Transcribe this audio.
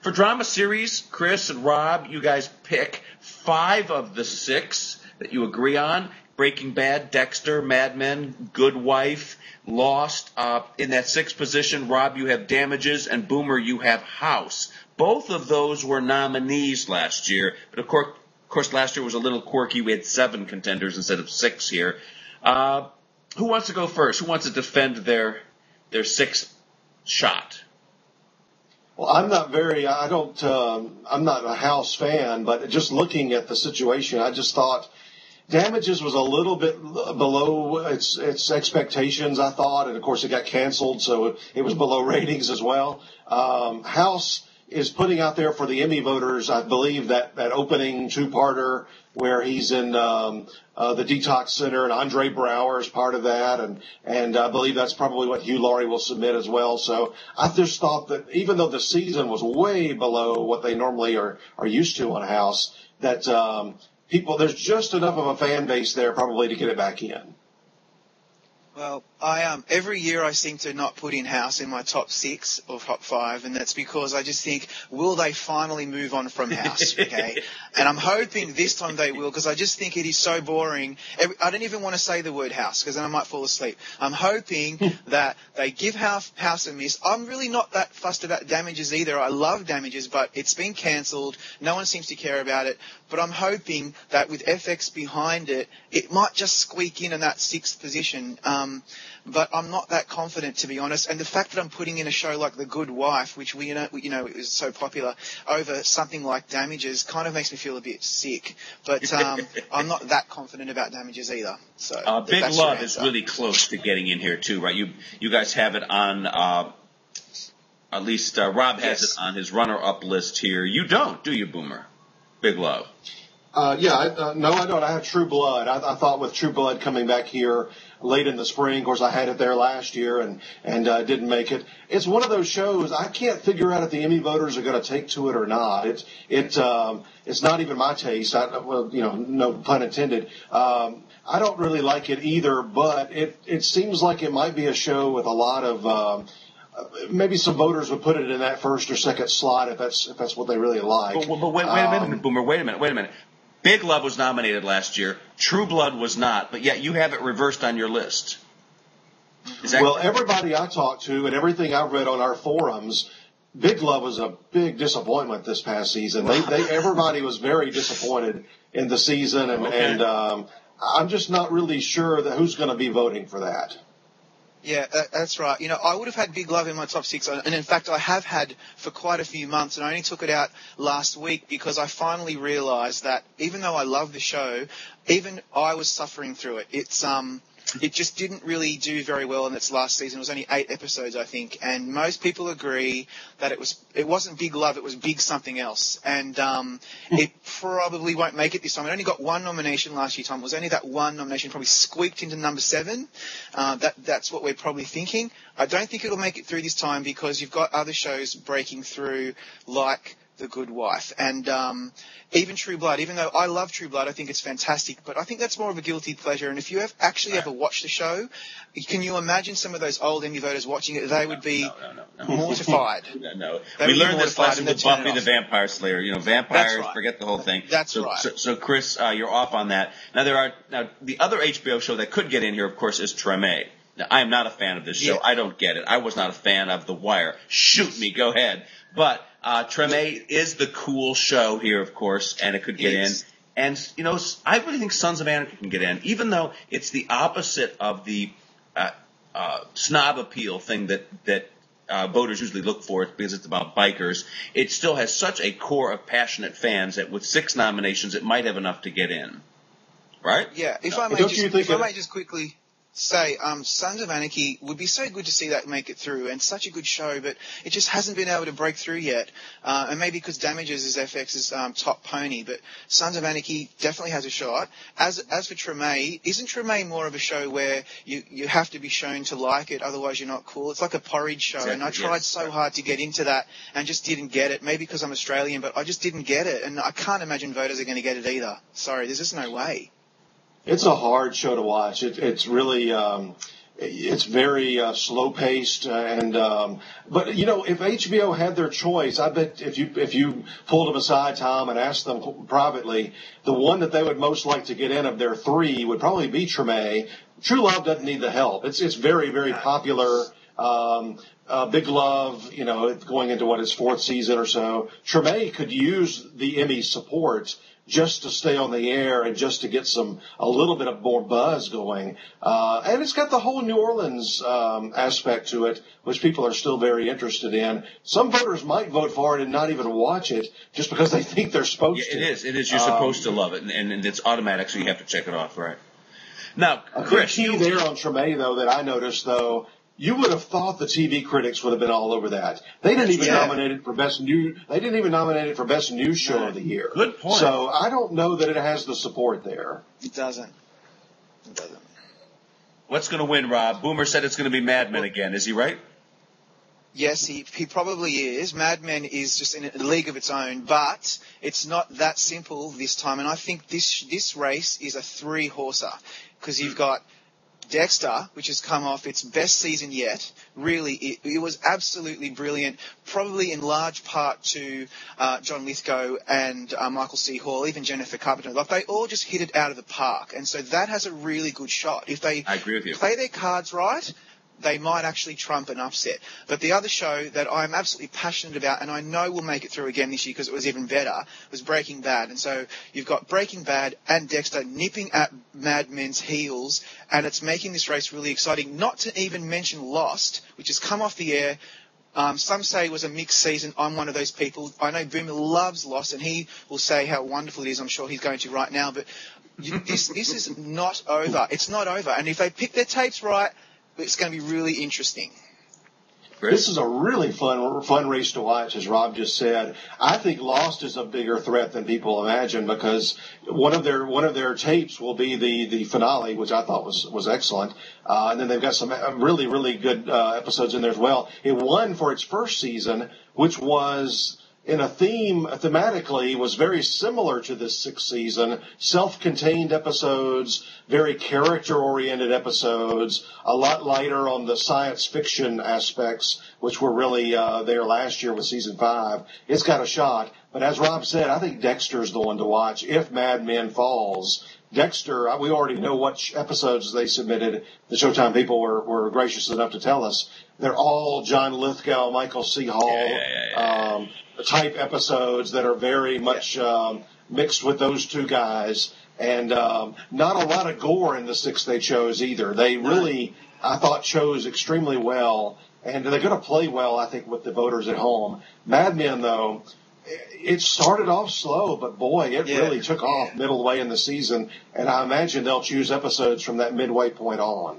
For drama series, Chris and Rob, you guys pick 5 of the 6 that you agree on. Breaking Bad, Dexter, Mad Men, Good Wife, Lost. In that 6th position, Rob, you have Damages, and Boomer, you have House. Both of those were nominees last year, but of course last year was a little quirky. We had 7 contenders instead of 6 here. Who wants to go first? Who wants to defend their 6th shot? Well, I'm not a House fan, but just looking at the situation, I just thought Damages was a little bit below its expectations, I thought, and of course it got canceled, so it was below ratings as well. House is putting out there for the Emmy voters, I believe, that opening 2-parter where he's in the detox center, and Andre Brower is part of that, and I believe that's probably what Hugh Laurie will submit as well. So I just thought that even though the season was way below what they normally are used to on House, that there's just enough of a fan base there probably to get it back in. Well, every year I seem to not put in House in my top 6 or top 5, and that's because I just think, will they finally move on from House? Okay, and I'm hoping this time they will, because I just think it is so boring. I don't even want to say the word House because then I might fall asleep. I'm hoping that they give House a miss. I'm really not that fussed about Damages either. I love Damages, but it's been cancelled. No one seems to care about it. But I'm hoping that with FX behind it, it might just squeak in that 6th position. But I'm not that confident, to be honest. And the fact that I'm putting in a show like The Good Wife, which we it was so popular, over something like Damages, kind of makes me feel a bit sick. But I'm not that confident about Damages either. So Big Love is really close to getting in here too, right? You guys have it on. At least Rob has it on his runner-up list here. You don't, do you, Boomer? Big Love. No, I don't. I have True Blood. I thought with True Blood coming back here late in the spring, of course, I had it there last year and didn't make it. It's one of those shows I can't figure out if the Emmy voters are going to take to it or not. It's not even my taste. No pun intended. I don't really like it either, but it seems like it might be a show with a lot of. Maybe some voters would put it in that 1st or 2nd slot if that's what they really like. But wait a minute, Boomer. Wait a minute. Big Love was nominated last year. True Blood was not, but yet you have it reversed on your list. Well, everybody I talked to and everything I've read on our forums, Big Love was a big disappointment this past season. Everybody was very disappointed in the season, and I'm just not really sure that who's going to be voting for that. Yeah, that's right. I would have had Big Love in my top 6, and in fact I have had for quite a few months, and I only took it out last week because I finally realised that even though I love the show, even I was suffering through it. It just didn't really do very well in its last season. It was only 8 episodes, I think, and most people agree that it wasn't Big Love, it was Big something else, and it probably won't make it this time. It only got 1 nomination last year, Tom. It was only that 1 nomination, probably squeaked into number 7. That's what we're probably thinking. I don't think it'll make it through this time because you've got other shows breaking through like The Good Wife, and even True Blood. Even though I love True Blood, I think it's fantastic, but I think that's more of a guilty pleasure. And if you have actually ever watched the show, can you imagine some of those old Emmy voters watching it? They would be mortified. No. We learned this lesson with Buffy the Vampire Slayer. Vampires, right. Forget the whole thing. That's right. So Chris, you're off on that. Now the other HBO show that could get in here, of course, is Treme. Now, I am not a fan of this show. Yeah. I don't get it. I was not a fan of The Wire. Shoot me, go ahead. But Treme is the cool show here, of course, and it could get in. And, I really think Sons of Anarchy can get in, even though it's the opposite of the snob appeal thing that voters usually look for because it's about bikers. It still has such a core of passionate fans that with 6 nominations, it might have enough to get in. Right? Yeah. If I may just quickly say, Sons of Anarchy would be so good to see that make it through, and such a good show, but it just hasn't been able to break through yet. And maybe because Damages is FX's top pony, but Sons of Anarchy definitely has a shot. As for Treme, isn't Treme more of a show where you have to be shown to like it, otherwise you're not cool? It's like a porridge show, exactly, and I tried so hard to get into that and just didn't get it. Maybe because I'm Australian, but I just didn't get it, and I can't imagine voters are going to get it either. Sorry, there's just no way. It's a hard show to watch. It's really it's very slow paced, but you know, if HBO had their choice, I bet if you pulled them aside, Tom, and asked them privately, the one that they would most like to get in of their three would probably be Treme. True Love doesn't need the help. It's very, very popular. Big Love, you know, going into its fourth season or so. Treme could use the Emmy support just to stay on the air and just to get a little bit of more buzz going. And it's got the whole New Orleans aspect to it, which people are still very interested in. Some voters might vote for it and not even watch it just because they think they're supposed to. It is. You're supposed to love it, and it's automatic, so you have to check it off, right? Now, Chris, the key there on Treme, though, that I noticed, though, you would have thought the TV critics would have been all over that. They didn't even nominate it for best new. They didn't even nominate it for best news show of the year. Good point. So I don't know that it has the support there. It doesn't. What's going to win, Rob? Boomer said it's going to be Mad Men again. Is he right? Yes, he probably is. Mad Men is just in a league of its own, but it's not that simple this time. And I think this race is a three-horser because you've got Dexter, which has come off its best season yet. Really, it was absolutely brilliant, probably in large part to John Lithgow and Michael C. Hall, even Jennifer Carpenter. Like, they all just hit it out of the park. And so that has a really good shot. If they I agree with you. Play their cards right, they might actually trump an upset. But the other show that I'm absolutely passionate about, and I know will make it through again this year because it was even better, was Breaking Bad. And so you've got Breaking Bad and Dexter nipping at Mad Men's heels, and it's making this race really exciting. Not to even mention Lost, which has come off the air. Some say it was a mixed season. I'm one of those people. I know Boomer loves Lost, and he will say how wonderful it is. I'm sure he's going to right now. But this is not over. It's not over. And if they pick their tapes right, it's going to be really interesting. This is a really fun race to watch, as Rob just said. I think Lost is a bigger threat than people imagine because one of their tapes will be the finale, which I thought was excellent. And then they've got some really, really good episodes in there as well. It won for its first season, which was in thematically was very similar to this sixth season. Self-contained episodes, very character-oriented episodes, a lot lighter on the science fiction aspects, which were really there last year with season 5. It's got a shot. But as Rob said, I think Dexter's the one to watch if Mad Men falls. Dexter, we already know what episodes they submitted. The Showtime people were gracious enough to tell us. They're all John Lithgow, Michael C. Hall type episodes that are very much mixed with those two guys. And not a lot of gore in the 6 they chose either. They really, I thought, chose extremely well. And they're going to play well, I think, with the voters at home. Mad Men, though, it started off slow, but boy, it really took off middle way in the season. And I imagine they'll choose episodes from that midway point on.